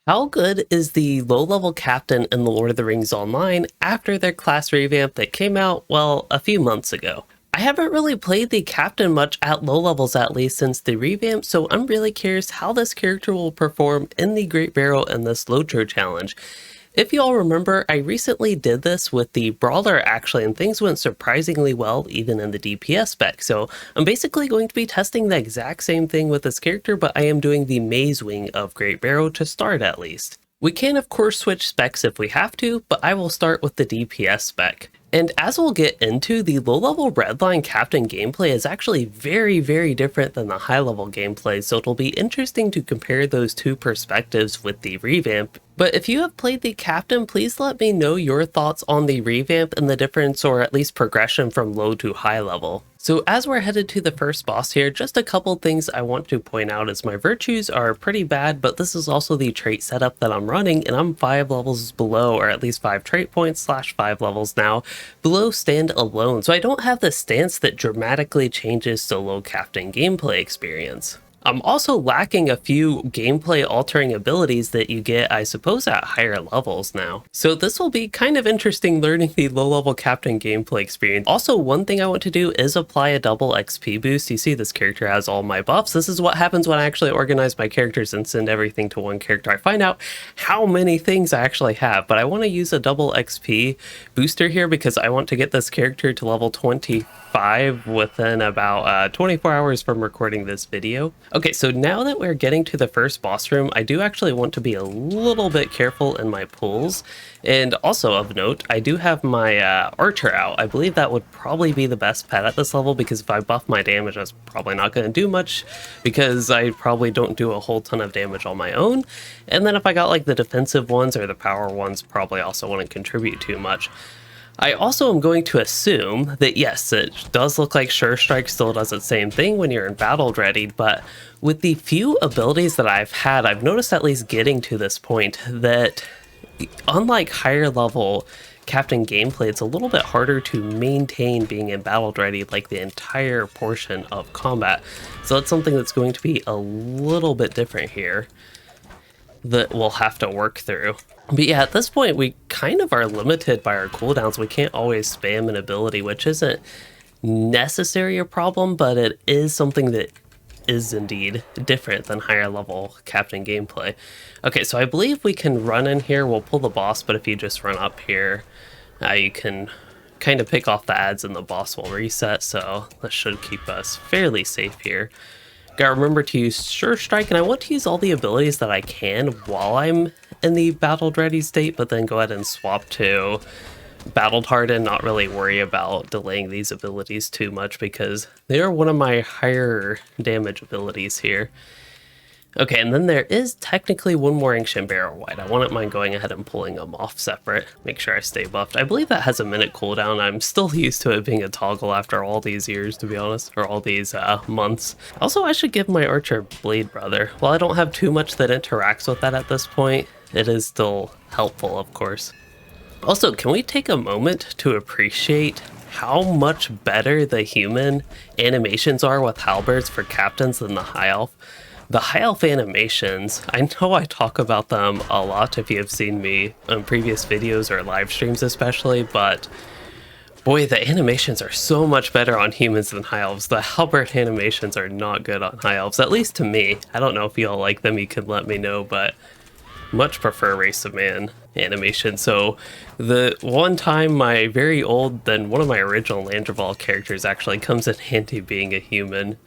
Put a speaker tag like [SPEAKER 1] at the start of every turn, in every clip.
[SPEAKER 1] How good is the low-level captain in The Lord of the Rings Online after their class revamp that came out, well, a few months ago? I haven't really played the captain much at low levels at least since the revamp, so I'm really curious how this character will perform in the Great Barrow and this LOTRO challenge. If you all remember, I recently did this with the Brawler actually, and things went surprisingly well even in the DPS spec. So I'm basically going to be testing the exact same thing with this character, but I am doing the Maze Wing of Great Barrow to start at least. We can of course switch specs if we have to, but I will start with the DPS spec. And as we'll get into, the low-level Redline Captain gameplay is actually very different than the high-level gameplay, so it'll be interesting to compare those two perspectives with the revamp. But if you have played the Captain, please let me know your thoughts on the revamp and the difference, or at least progression from low to high level. So as we're headed to the first boss here, just a couple things I want to point out is my virtues are pretty bad, but this is also the trait setup that I'm running, and I'm 5 levels below, or at least 5 trait points / 5 levels now, below stand alone. So I don't have the stance that dramatically changes solo captain gameplay experience. I'm also lacking a few gameplay altering abilities that you get, I suppose, at higher levels now. So this will be kind of interesting learning the low level captain gameplay experience. Also, one thing I want to do is apply a double XP boost. You see this character has all my buffs. This is what happens when I actually organize my characters and send everything to one character. I find out how many things I actually have, but I want to use a double XP booster here because I want to get this character to level 25 within about 24 hours from recording this video. Okay, so now that we're getting to the first boss room, I do actually want to be a little bit careful in my pulls. And also of note, I do have my archer out. I believe that would probably be the best pet at this level because if I buff my damage, that's probably not going to do much because I probably don't do a whole ton of damage on my own. And then if I got like the defensive ones or the power ones, probably also wouldn't contribute too much. I also am going to assume that yes, it does look like Sure Strike still does the same thing when you're in battle ready, but with the few abilities that I've had, I've noticed at least getting to this point that unlike higher level captain gameplay, it's a little bit harder to maintain being in battle ready like the entire portion of combat. So that's something that's going to be a little bit different here that we'll have to work through. But yeah, at this point, we kind of are limited by our cooldowns. We can't always spam an ability, which isn't necessarily a problem, but it is something that is indeed different than higher level captain gameplay. Okay, so I believe we can run in here. We'll pull the boss, but if you just run up here, you can kind of pick off the ads and the boss will reset, so that should keep us fairly safe here. Gotta remember to use Sure Strike, and I want to use all the abilities that I can while I'm in the battled ready state, but then go ahead and swap to battled hardened, not really worry about delaying these abilities too much because they are one of my higher damage abilities here. Okay, and then there is technically one more Ancient Barrow White. I wouldn't mind going ahead and pulling them off separate. Make sure I stay buffed. I believe that has a minute cooldown. I'm still used to it being a toggle after all these years, to be honest, or all these months. Also, I should give my Archer Blade Brother. While I don't have too much that interacts with that at this point, it is still helpful, of course. Also, can we take a moment to appreciate how much better the human animations are with halberds for captains than the high elf? The high elf animations, I know I talk about them a lot if you have seen me on previous videos or live streams especially, but boy, the animations are so much better on humans than high elves. The halberd animations are not good on high elves, at least to me. I don't know if you all like them, you can let me know, but much prefer Race of Man animation. So the one time my very old, then one of my original Landreval characters actually comes in handy being a human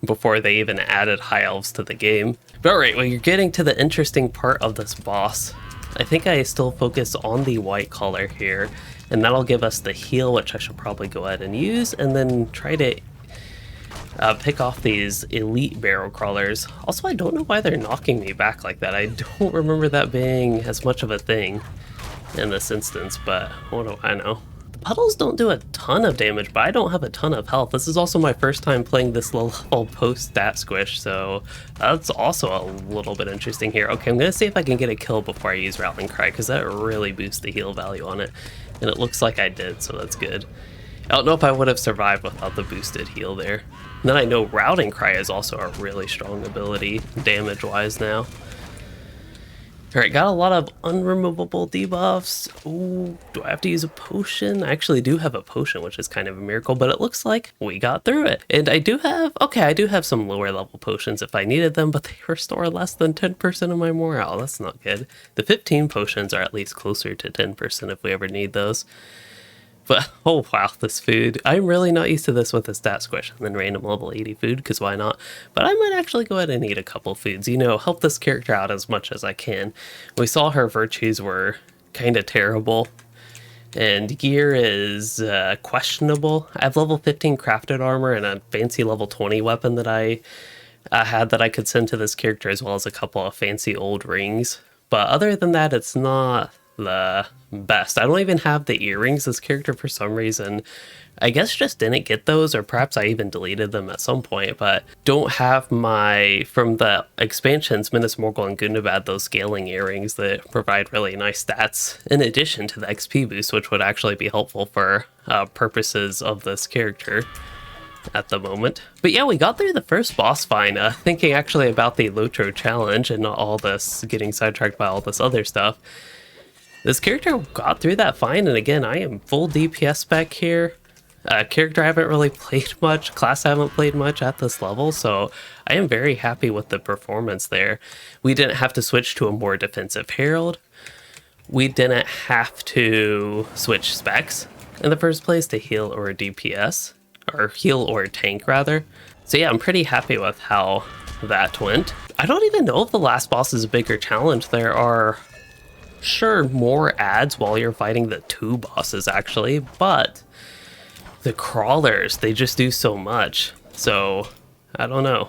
[SPEAKER 1] before they even added high elves to the game. But alright, well, you're getting to the interesting part of this boss. I think I still focus on the white color here, and that'll give us the heal, which I should probably go ahead and use, and then try to pick off these elite barrel crawlers. Also, I don't know why they're knocking me back like that. I don't remember that being as much of a thing in this instance, but what do I know? The puddles don't do a ton of damage, but I don't have a ton of health. This is also my first time playing this low level post stat squish, so that's also a little bit interesting here. Okay, I'm gonna see if I can get a kill before I use Rallying Cry, because that really boosts the heal value on it, and it looks like I did, so that's good. I don't know if I would have survived without the boosted heal there. And then I know Routing Cry is also a really strong ability damage-wise now. Alright, got a lot of unremovable debuffs. Ooh, do I have to use a potion? I actually do have a potion, which is kind of a miracle, but it looks like we got through it. And I do have some lower level potions if I needed them, but they restore less than 10% of my morale. That's not good. The 15 potions are at least closer to 10% if we ever need those. But, oh wow, this food. I'm really not used to this with a stat squish and then random level 80 food, because why not? But I might actually go ahead and eat a couple foods, you know, help this character out as much as I can. We saw her virtues were kind of terrible, and gear is questionable. I have level 15 crafted armor and a fancy level 20 weapon that I had that I could send to this character, as well as a couple of fancy old rings. But other than that, it's not the best. I don't even have the earrings. This character, for some reason, I guess just didn't get those, or perhaps I even deleted them at some point, but don't have my, from the expansions, Minas Morgul and Gundabad, those scaling earrings that provide really nice stats in addition to the XP boost, which would actually be helpful for purposes of this character at the moment. But yeah, we got through the first boss fine, thinking actually about the LOTRO challenge and not all this, getting sidetracked by all this other stuff. This character got through that fine, and again, I am full DPS back here. Character I haven't really played much, class I haven't played much at this level, so I am very happy with the performance there. We didn't have to switch to a more defensive Herald. We didn't have to switch specs in the first place to heal or DPS, or heal or tank rather. So yeah, I'm pretty happy with how that went. I don't even know if the last boss is a bigger challenge. There are sure more ads while you're fighting the two bosses actually, but the crawlers, they just do so much. So I don't know.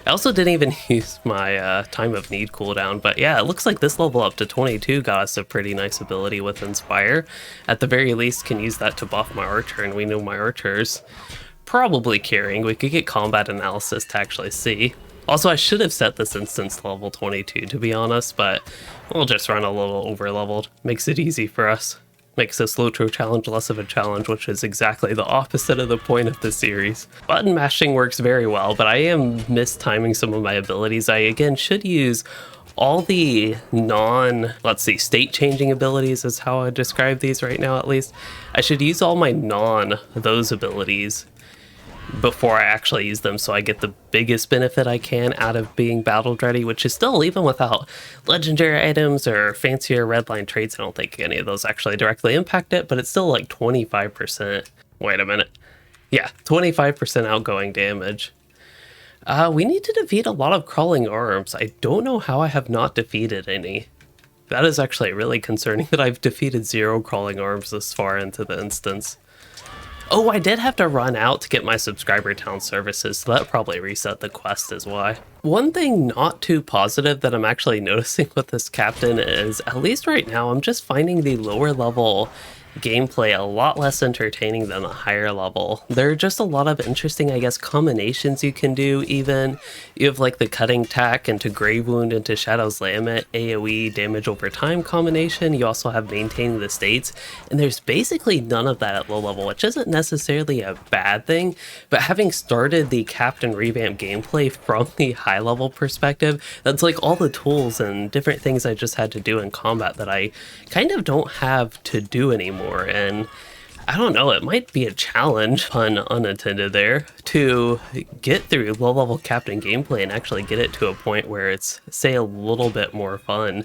[SPEAKER 1] I also didn't even use my time of need cooldown, but yeah, it looks like this level up to 22 got us a pretty nice ability with Inspire. At the very least, can use that to buff my archer, and we know my archer's probably carrying. We could get combat analysis to actually see. Also, I should have set this instance to level 22, to be honest, but we'll just run a little over-leveled. Makes it easy for us. Makes this LOTRO challenge less of a challenge, which is exactly the opposite of the point of the series. Button mashing works very well, but I am mistiming some of my abilities. I, again, should use all the state-changing abilities is how I describe these right now, at least. I should use all my those abilities before I actually use them, so I get the biggest benefit I can out of being battle ready, which is still, even without legendary items or fancier redline traits, I don't think any of those actually directly impact it, but it's still like 25%. Wait a minute. Yeah, 25% outgoing damage. We need to defeat a lot of crawling arms. I don't know how I have not defeated any. That is actually really concerning that I've defeated 0 crawling arms this far into the instance. Oh, I did have to run out to get my subscriber town services, so that probably reset the quest is why. One thing not too positive that I'm actually noticing with this captain is, at least right now, I'm just finding the lower level gameplay a lot less entertaining than the higher level. There are just a lot of interesting, I guess, combinations you can do even. You have like the cutting tack into Grave Wound into Shadow's Lament, AoE damage over time combination. You also have maintaining the states, and there's basically none of that at low level, which isn't necessarily a bad thing, but having started the Captain revamp gameplay from the high level perspective, that's like all the tools and different things I just had to do in combat that I kind of don't have to do anymore. And I don't know, it might be a challenge, pun unintended there, to get through low level Captain gameplay and actually get it to a point where it's, say, a little bit more fun,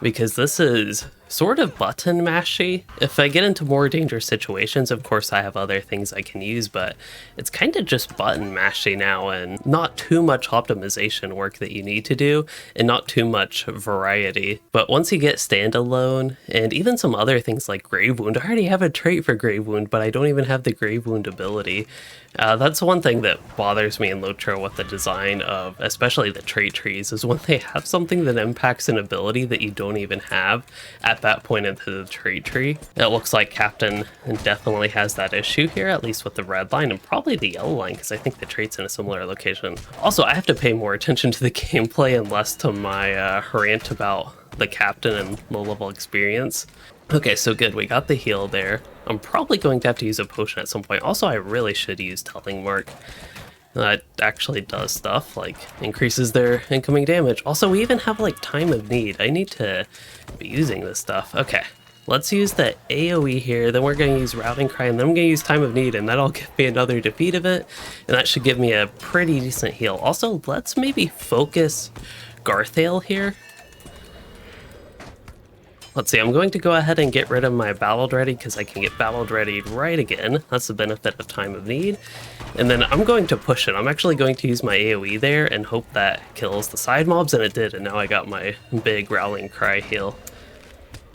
[SPEAKER 1] because this is sort of button mashy. If I get into more dangerous situations, of course I have other things I can use, but it's kind of just button mashy now, and not too much optimization work that you need to do, and not too much variety. But once you get standalone, and even some other things like Grave Wound, I already have a trait for Grave Wound, but I don't even have the Grave Wound ability. That's one thing that bothers me in LOTRO with the design of, especially the trait trees, is when they have something that impacts an ability that you don't even have at that point into the trait tree. It looks like Captain definitely has that issue here, at least with the red line and probably the yellow line, because I think the trait's in a similar location. Also, I have to pay more attention to the gameplay and less to my rant about the Captain and low-level experience. Okay, so good, we got the heal there. I'm probably going to have to use a potion at some point. Also, I really should use Telling Mark. That actually does stuff, like increases their incoming damage. Also, we even have like time of need. I need to be using this stuff. Okay, let's use the AoE here, then we're going to use Routing Cry, and then I'm going to use Time of Need, and that'll give me another defeat event, and that should give me a pretty decent heal. Also, let's maybe focus Garthale here. Let's see, I'm going to go ahead and get rid of my Battled Ready because I can get Battled Ready right again. That's the benefit of Time of Need. And then I'm going to push it. I'm actually going to use my AoE there and hope that kills the side mobs, and it did, and now I got my big Rowling Cry heal.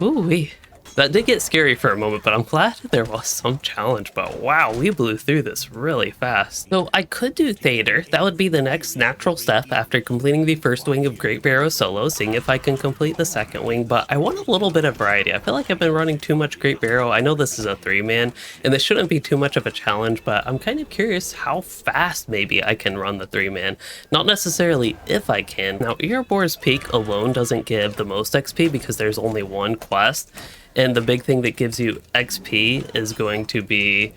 [SPEAKER 1] Ooh-wee. That did get scary for a moment, but I'm glad there was some challenge, but wow, we blew through this really fast. So I could do Theater. That would be the next natural step after completing the first wing of Great Barrow solo, seeing if I can complete the second wing, but I want a little bit of variety. I feel like I've been running too much Great Barrow. I know this is a 3-man, and this shouldn't be too much of a challenge, but I'm kind of curious how fast maybe I can run the 3-man. Not necessarily if I can. Now, Erebor's Peak alone doesn't give the most XP because there's only one quest, and the big thing that gives you XP is going to be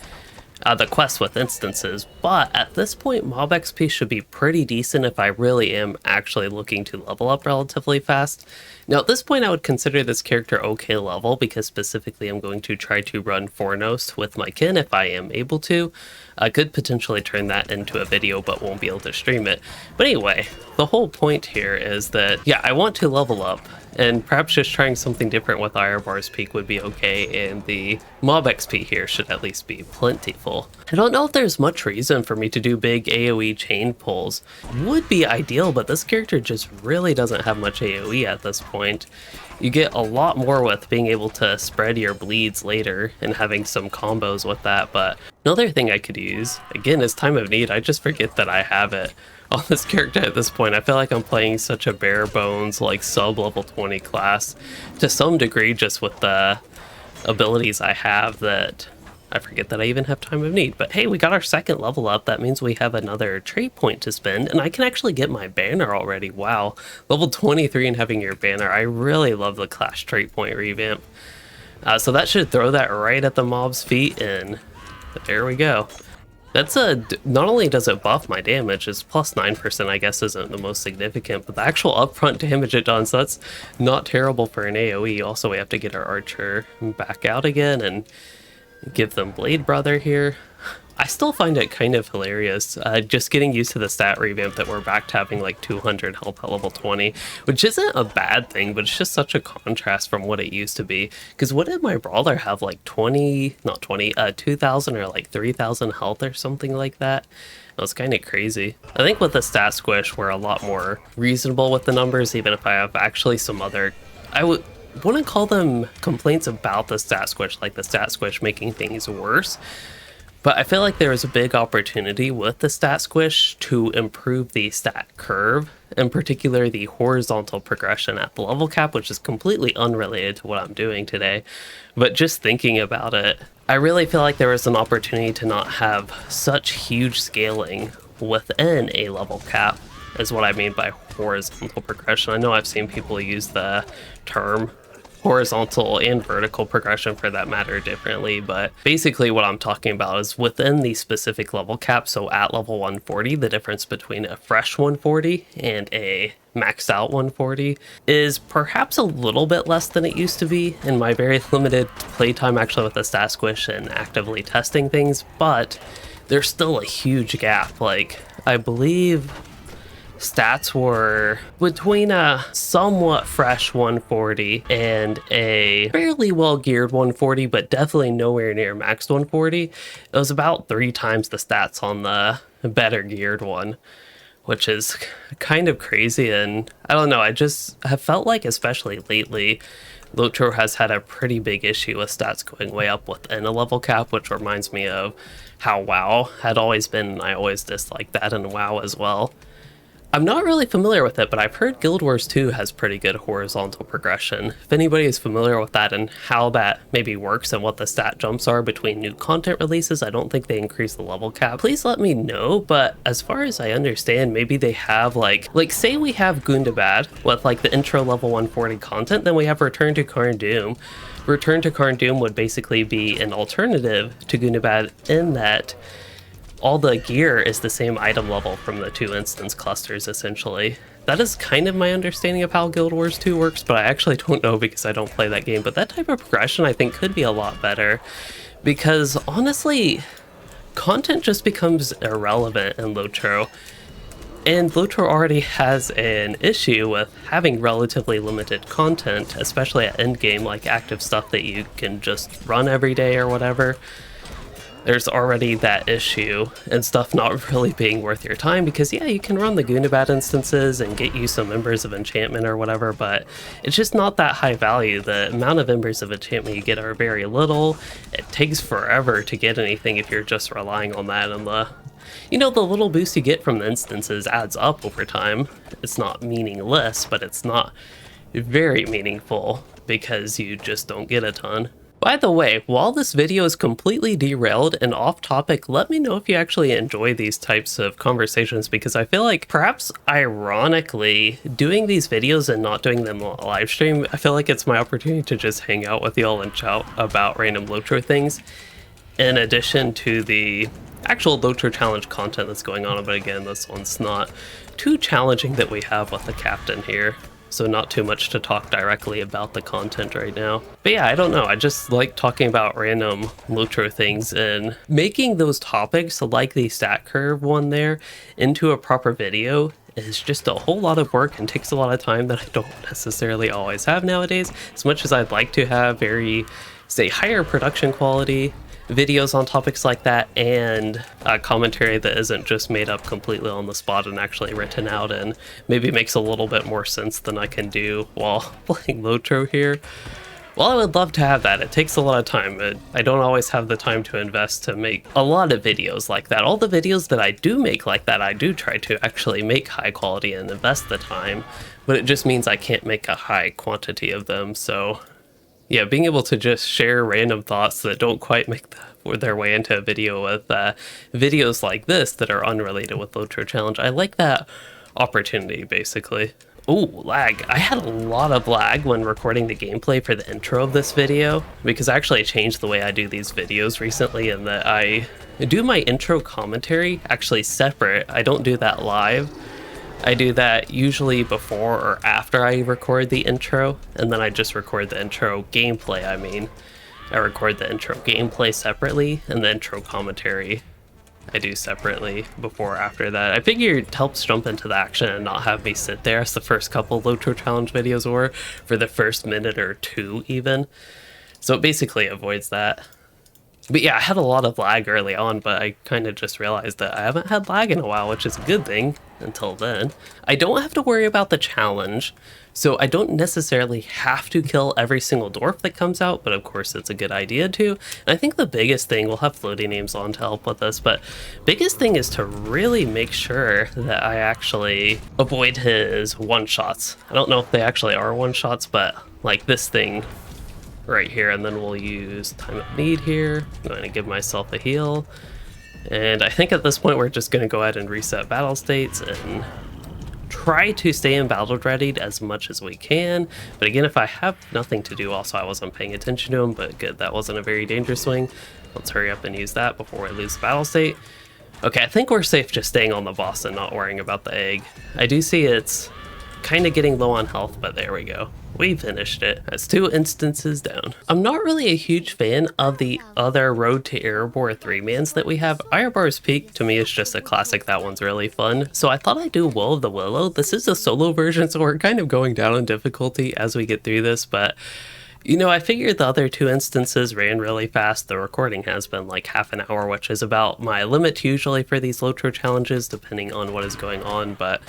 [SPEAKER 1] the quest with instances. But at this point, mob XP should be pretty decent if I really am actually looking to level up relatively fast. Now at this point, I would consider this character okay level because specifically I'm going to try to run Fornost with my kin if I am able to. I could potentially turn that into a video but won't be able to stream it. But anyway, the whole point here is that, yeah, I want to level up, and perhaps just trying something different with Erebor's Peak would be okay, and the mob XP here should at least be plentiful. I don't know if there's much reason for me to do big AoE chain pulls. Would be ideal, but this character just really doesn't have much AoE at this point. You get a lot more with being able to spread your bleeds later and having some combos with that, but another thing I could use, again, is Time of Need. I just forget that I have it on this character at this point. I feel like I'm playing such a bare bones, like sub-level 20 class to some degree just with the abilities I have that I forget that I even have Time of Need. But hey, we got our second level up. That means we have another trait point to spend, and I can actually get my banner already. Wow, level 23 and having your banner. I really love the class trait point revamp. So that should throw that right at the mob's feet, and there we go. That's not only does it buff my damage, it's plus 9%, I guess isn't the most significant, but the actual upfront damage it does, so that's not terrible for an AoE. Also, we have to get our archer back out again and give them Blade Brother here. I still find it kind of hilarious, just getting used to the stat revamp that we're back to having like 200 health at level 20, which isn't a bad thing, but it's just such a contrast from what it used to be. Because what did my brawler have, like 2,000 or like 3,000 health or something like that? It was kind of crazy. I think with the stat squish, we're a lot more reasonable with the numbers, even if I have actually some other, I wouldn't call them complaints about the stat squish, like the stat squish making things worse. But I feel like there is a big opportunity with the stat squish to improve the stat curve, in particular the horizontal progression at the level cap, which is completely unrelated to what I'm doing today. But just thinking about it, I really feel like there is an opportunity to not have such huge scaling within a level cap, is what I mean by horizontal progression. I know I've seen people use the term horizontal and vertical progression for that matter differently, but basically what I'm talking about is within the specific level cap. So at level 140, the difference between a fresh 140 and a maxed out 140 is perhaps a little bit less than it used to be in my very limited playtime actually with the stat squish and actively testing things, but there's still a huge gap. Like, I believe stats were between a somewhat fresh 140 and a fairly well geared 140, but definitely nowhere near maxed 140. It was about 3 times the stats on the better geared one, which is kind of crazy. And I don't know, I just have felt like, especially lately, LOTRO has had a pretty big issue with stats going way up within a level cap, which reminds me of how WoW had always been, and I always disliked that in WoW as well. I'm not really familiar with it, but I've heard Guild Wars 2 has pretty good horizontal progression. If anybody is familiar with that and how that maybe works and what the stat jumps are between new content releases, I don't think they increase the level cap, please let me know. But as far as I understand, maybe they have like say we have Gundabad with like the intro level 140 content, then we have Return to Karn Doom. Return to Karn Doom would basically be an alternative to Gundabad in that all the gear is the same item level from the 2 instance clusters, essentially. That is kind of my understanding of how Guild Wars 2 works, but I actually don't know because I don't play that game. But that type of progression I think could be a lot better, because honestly, content just becomes irrelevant in LOTRO. And LOTRO already has an issue with having relatively limited content, especially at endgame, like active stuff that you can just run every day or whatever. There's already that issue, and stuff not really being worth your time, because yeah, you can run the Goonabat instances and get you some Embers of Enchantment or whatever, but it's just not that high value. The amount of Embers of Enchantment you get are very little. It takes forever to get anything if you're just relying on that, and the little boost you get from the instances adds up over time. It's not meaningless, but it's not very meaningful because you just don't get a ton. By the way, while this video is completely derailed and off topic, let me know if you actually enjoy these types of conversations, because I feel like, perhaps ironically, doing these videos and not doing them live stream, I feel like it's my opportunity to just hang out with y'all and chat about random LOTRO things, in addition to the actual LOTRO challenge content that's going on. But again, this one's not too challenging that we have with the captain here, so not too much to talk directly about the content right now. But yeah, I don't know, I just like talking about random LOTRO things, and making those topics like the stat curve one there into a proper video is just a whole lot of work and takes a lot of time that I don't necessarily always have nowadays. As much as I'd like to have very, say, higher production quality videos on topics like that, and commentary that isn't just made up completely on the spot and actually written out and maybe makes a little bit more sense than I can do while playing LOTRO here. Well, I would love to have that. It takes a lot of time. I don't always have the time to invest to make a lot of videos like that. All the videos that I do make like that, I do try to actually make high quality and invest the time, but it just means I can't make a high quantity of them. So yeah, being able to just share random thoughts that don't quite make their way into a video with videos like this that are unrelated with LOTRO Challenge, I like that opportunity, basically. Ooh, lag. I had a lot of lag when recording the gameplay for the intro of this video, because I actually changed the way I do these videos recently, in that I do my intro commentary actually separate. I don't do that live. I do that usually before or after I record the intro, and then I just record the intro gameplay. I record the intro gameplay separately, and the intro commentary I do separately before or after that. I figured it helps jump into the action and not have me sit there, as the first couple LOTRO Challenge videos were, for the first minute or two even. So it basically avoids that. But yeah, I had a lot of lag early on, but I kind of just realized that I haven't had lag in a while, which is a good thing until then. I don't have to worry about the challenge, so I don't necessarily have to kill every single dwarf that comes out, but of course it's a good idea to. And I think the biggest thing, we'll have floating names on to help with this, but biggest thing is to really make sure that I actually avoid his one-shots. I don't know if they actually are one-shots, but like this thing right here, and then we'll use time of need here. I'm going to give myself a heal, and I think at this point we're just going to go ahead and reset battle states and try to stay in battle readied as much as we can. But again, if I have nothing to do, also I wasn't paying attention to him, but good, that wasn't a very dangerous swing. Let's hurry up and use that before I lose the battle state. Okay, I think we're safe just staying on the boss and not worrying about the egg. I do see it's kind of getting low on health, but there we go. We finished it. That's 2 instances down. I'm not really a huge fan of the other Road to Erebor 3-mans that we have. Erebor's Peak to me is just a classic. That one's really fun. So I thought I'd do Will of the Willow. This is a solo version, so we're kind of going down in difficulty as we get through this, but I figured the other 2 instances ran really fast. The recording has been like half an hour, which is about my limit usually for these LOTRO challenges, depending on what is going on, but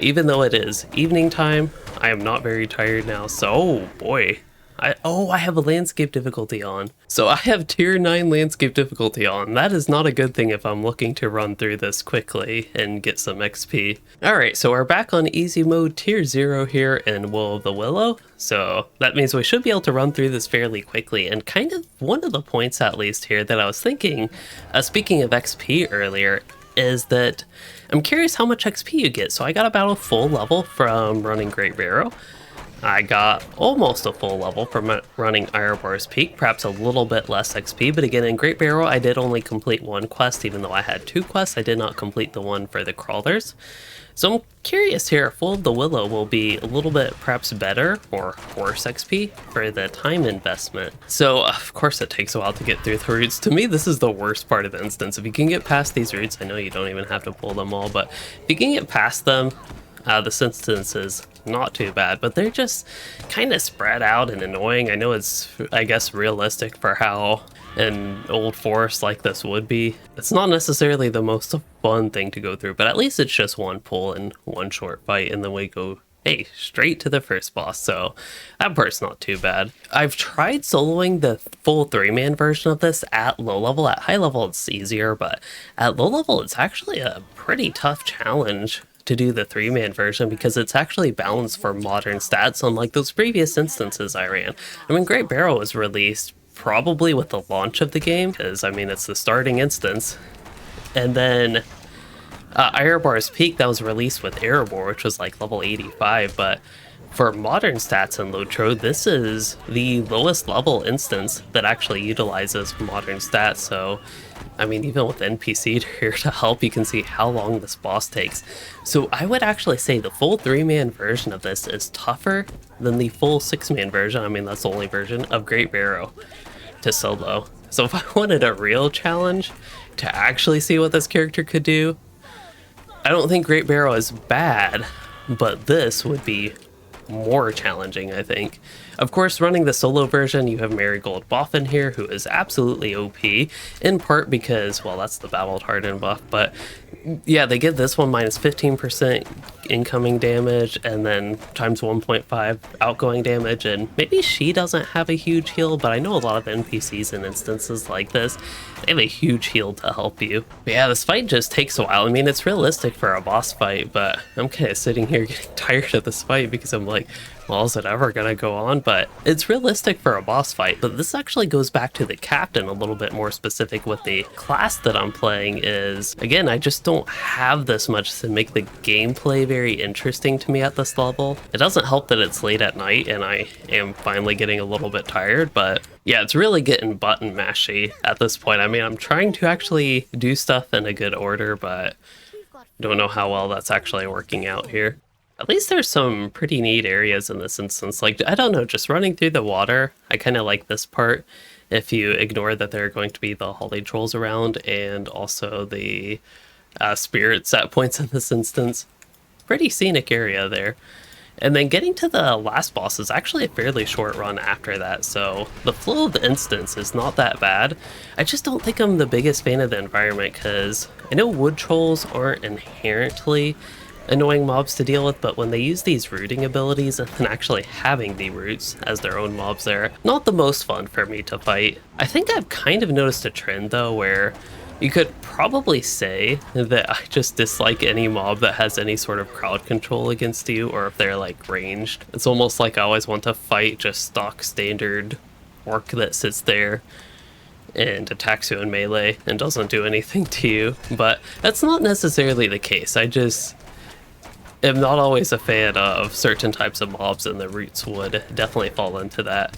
[SPEAKER 1] even though it is evening time, I am not very tired now. So, oh boy, I have a landscape difficulty on. So I have tier 9 landscape difficulty on. That is not a good thing if I'm looking to run through this quickly and get some XP. Alright, so we're back on easy mode tier 0 here in Will of the Willow. So that means we should be able to run through this fairly quickly. And kind of one of the points at least here that I was thinking, speaking of XP earlier, is that I'm curious how much XP you get. So I got about a full level from running Great Barrow. I got almost a full level from running Ereboro's Peak, perhaps a little bit less XP, but again, in Great Barrow, I did only complete one quest, even though I had two quests. I did not complete the one for the crawlers. So I'm curious here if Full of the Willow will be a little bit perhaps better or worse XP for the time investment. So of course it takes a while to get through the routes. To me, this is the worst part of the instance. If you can get past these routes, I know you don't even have to pull them all, but if you can get past them, this instance is not too bad, but they're just kind of spread out and annoying. I know it's, I guess, realistic for how an old forest like this would be. It's not necessarily the most fun thing to go through, but at least it's just one pull and one short fight, and then we go, hey, straight to the first boss, so that part's not too bad. I've tried soloing the full 3-man version of this at low level. At high level it's easier, but at low level it's actually a pretty tough challenge to do the 3-man version because it's actually balanced for modern stats, unlike those previous instances I ran. I mean, Great Barrow was released probably with the launch of the game, because I mean it's the starting instance, and then Ereboro's Peak, that was released with Erebor, which was like level 85, but for modern stats in LOTRO, this is the lowest level instance that actually utilizes modern stats. So I mean, even with NPC here to help, you can see how long this boss takes. So I would actually say the full 3-man version of this is tougher than the full 6-man version. I mean, that's the only version of Great Barrow to solo. So if I wanted a real challenge to actually see what this character could do, I don't think Great Barrow is bad, but this would be more challenging, I think. Of course, running the solo version, you have Marigold Boffin here, who is absolutely OP, in part because, well, that's the Babbled Harden buff, but yeah, they give this one minus 15% incoming damage, and then times 1.5 outgoing damage, and maybe she doesn't have a huge heal, but I know a lot of NPCs in instances like this, they have a huge heal to help you. But yeah, this fight just takes a while. I mean, it's realistic for a boss fight, but I'm kind of sitting here getting tired of this fight because I'm like, well, is it ever gonna go on? But it's realistic for a boss fight, but this actually goes back to the captain a little bit more specific with the class that I'm playing is, again, I just don't have this much to make the gameplay very interesting to me at this level. It doesn't help that it's late at night and I am finally getting a little bit tired, but yeah, it's really getting button mashy at this point. I mean, I'm trying to actually do stuff in a good order, but don't know how well that's actually working out here. At least there's some pretty neat areas in this instance. Like, I don't know, just running through the water, I kind of like this part. If you ignore that there are going to be the holly trolls around and also the spirits at points in this instance. Pretty scenic area there. And then getting to the last boss is actually a fairly short run after that, so the flow of the instance is not that bad. I just don't think I'm the biggest fan of the environment because I know wood trolls aren't inherently annoying mobs to deal with, but when they use these rooting abilities and then actually having the roots as their own mobs there, not the most fun for me to fight. I think I've kind of noticed a trend though where you could probably say that I just dislike any mob that has any sort of crowd control against you, or if they're like ranged. It's almost like I always want to fight just stock standard orc that sits there and attacks you in melee and doesn't do anything to you, but that's not necessarily the case. I just am not always a fan of certain types of mobs, and the roots would definitely fall into that.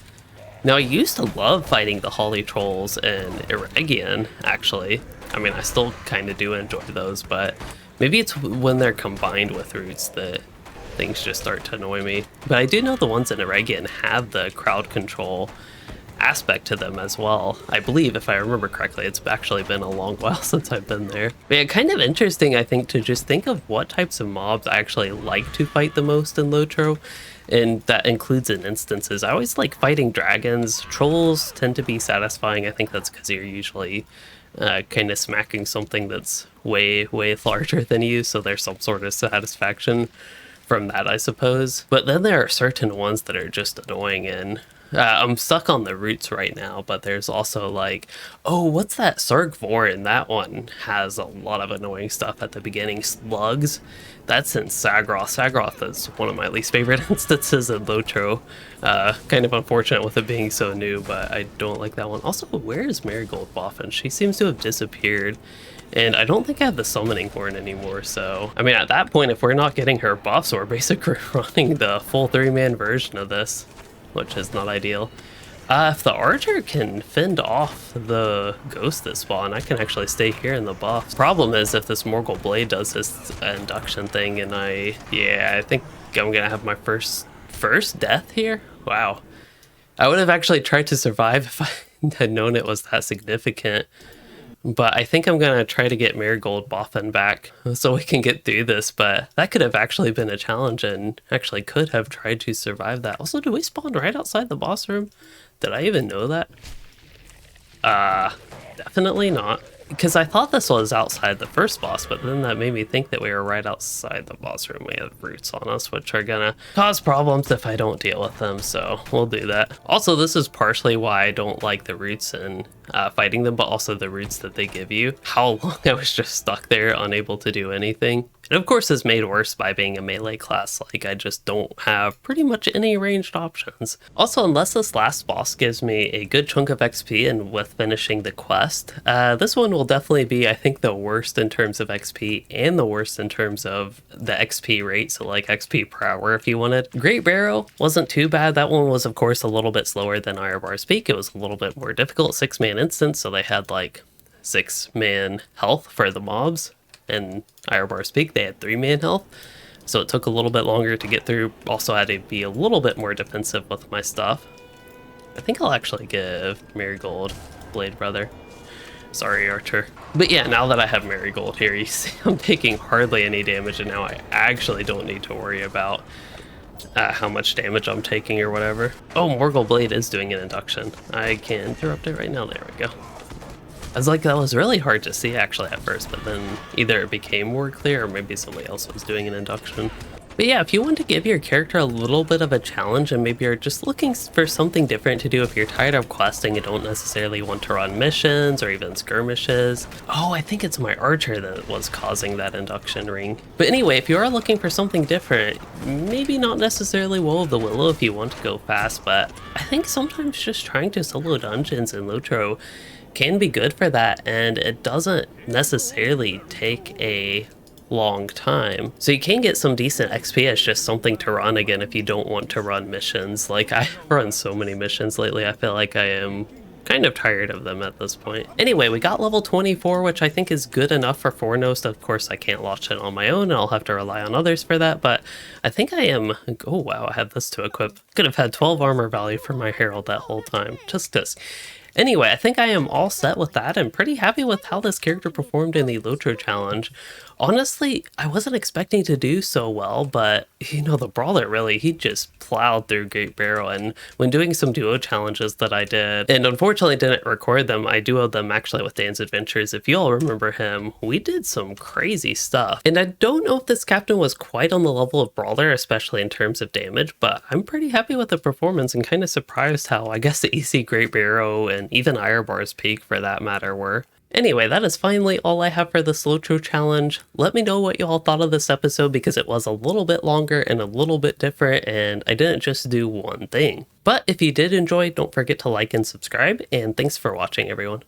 [SPEAKER 1] Now, I used to love fighting the holly trolls and Erir, actually. I mean, I still kind of do enjoy those, but maybe it's when they're combined with roots that things just start to annoy me. But I do know the ones in Erir have the crowd control aspect to them as well. I believe, if I remember correctly, it's actually been a long while since I've been there. But yeah, kind of interesting, I think, to just think of what types of mobs I actually like to fight the most in LOTRO, and that includes in instances. I always like fighting dragons. Trolls tend to be satisfying. I think that's because you're usually kind of smacking something that's way larger than you, so there's some sort of satisfaction from that, I suppose. But then there are certain ones that are just annoying, and I'm stuck on the roots right now, but there's also like, oh, what's that Sargvorin? That one has a lot of annoying stuff at the beginning. Slugs. That's in Sagroth. Sagroth is one of my least favorite instances in Lotro. Kind of unfortunate with it being so new, but I don't like that one. Also, where is Marigold Boffin? She seems to have disappeared. And I don't think I have the summoning horn anymore, so... I mean, at that point, if we're not getting her buffs, we're basically running the full 3-man version of this, which is not ideal. If the archer can fend off the ghost this spawn, I can actually stay here in the buff. Problem is, if this Morgul Blade does this induction thing, and I think I'm gonna have my first death here? Wow. I would have actually tried to survive if I had known it was that significant. But I think I'm going to try to get Marigold Boffin back so we can get through this, but that could have actually been a challenge and actually could have tried to survive that. Also, do we spawn right outside the boss room? Did I even know that? Definitely not. Because I thought this was outside the first boss, but then that made me think that we were right outside the boss room. We have roots on us, which are gonna cause problems if I don't deal with them, so we'll do that. Also, this is partially why I don't like the roots and fighting them, but also the roots that they give you. How long I was just stuck there, unable to do anything. And of course, it's made worse by being a melee class. Like, I just don't have pretty much any ranged options. Also, unless this last boss gives me a good chunk of XP and with finishing the quest, this one will definitely be, I think, the worst in terms of XP and the worst in terms of the XP rate, so like XP per hour if you wanted. Great Barrow wasn't too bad. That one was, of course, a little bit slower than Erir's Peak. It was a little bit more difficult, 6-man instance, so they had like 6-man health for the mobs. And Erir's Peak, they had 3-man health, so it took a little bit longer to get through. Also had to be a little bit more defensive with my stuff. I think I'll actually give Marigold Blade Brother. Sorry, Archer. But yeah, now that I have Marigold here, you see I'm taking hardly any damage, and now I actually don't need to worry about how much damage I'm taking or whatever. Oh, Morgul Blade is doing an induction. I can interrupt it right now. There we go. I was like, that was really hard to see actually at first, but then either it became more clear or maybe somebody else was doing an induction. But yeah, if you want to give your character a little bit of a challenge and maybe you're just looking for something different to do if you're tired of questing and don't necessarily want to run missions or even skirmishes. Oh, I think it's my archer that was causing that induction ring. But anyway, if you are looking for something different, maybe not necessarily Woe of the Willow if you want to go fast, but I think sometimes just trying to solo dungeons in Lotro can be good for that, and it doesn't necessarily take a long time. So you can get some decent XP as just something to run again if you don't want to run missions. Like, I've run so many missions lately, I feel like I am kind of tired of them at this point. Anyway, we got level 24, which I think is good enough for Foremost. Of course, I can't launch it on my own, and I'll have to rely on others for that, but I think I am... Oh wow, I had this to equip. Could have had 12 armor value for my Herald that whole time. Just this. Anyway, I think I am all set with that. I'm pretty happy with how this character performed in the Lotro challenge. Honestly, I wasn't expecting to do so well, but, you know, the Brawler really, he just plowed through Great Barrow, and when doing some duo challenges that I did, and unfortunately didn't record them, I duoed them actually with Dan's Adventures. If you all remember him, we did some crazy stuff. And I don't know if this captain was quite on the level of Brawler, especially in terms of damage, but I'm pretty happy with the performance and kind of surprised how, I guess, easy Great Barrow and even Erir's Peak, for that matter, were. Anyway, that is finally all I have for this Lotro challenge. Let me know what you all thought of this episode, because it was a little bit longer and a little bit different, and I didn't just do one thing. But if you did enjoy, don't forget to like and subscribe, and thanks for watching, everyone.